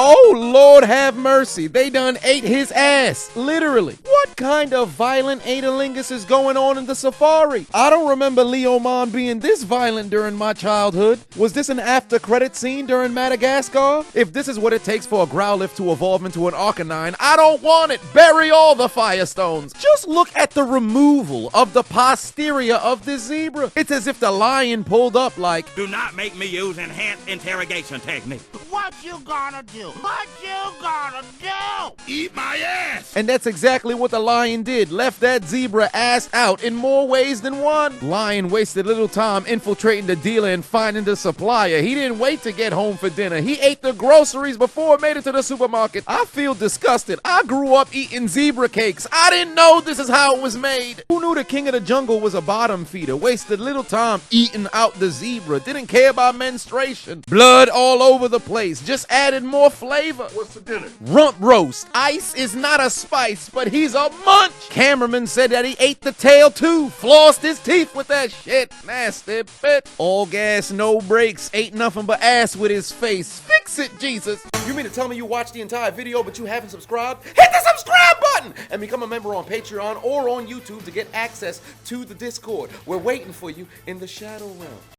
Oh, Lord have mercy. They done ate his ass. Literally. What kind of violent analingus is going on in the safari? I don't remember Leomon being this violent during my childhood. Was this an after credit scene during Madagascar? If this is what it takes for a Growlithe to evolve into an Arcanine, I don't want it. Bury all the Firestones. Just look at the removal of the posterior of this zebra. It's as if the lion pulled up like, do not make me use enhanced interrogation technique. What you gonna do? What you gonna do? Eat my ass! And that's exactly what the lion did. Left that zebra ass out in more ways than one. Lion wasted little time infiltrating the dealer and finding the supplier. He didn't wait to get home for dinner. He ate the groceries before it made it to the supermarket. I feel disgusted. I grew up eating zebra cakes. I didn't know this is how it was made. Who knew the king of the jungle was a bottom feeder? Wasted little time eating out the zebra. Didn't care about menstruation. Blood all over the place. Just added more flavor. What's for dinner? Rump roast. Ice is not a spice, but he's a munch. Cameraman said that he ate the tail too. Flossed his teeth with that shit. Nasty bit. All gas, no brakes. Ate nothing but ass with his face. Fix it, Jesus. You mean to tell me you watched the entire video but you haven't subscribed? Hit the subscribe button and become a member on Patreon or on YouTube to get access to the Discord. We're waiting for you in the Shadow Realm.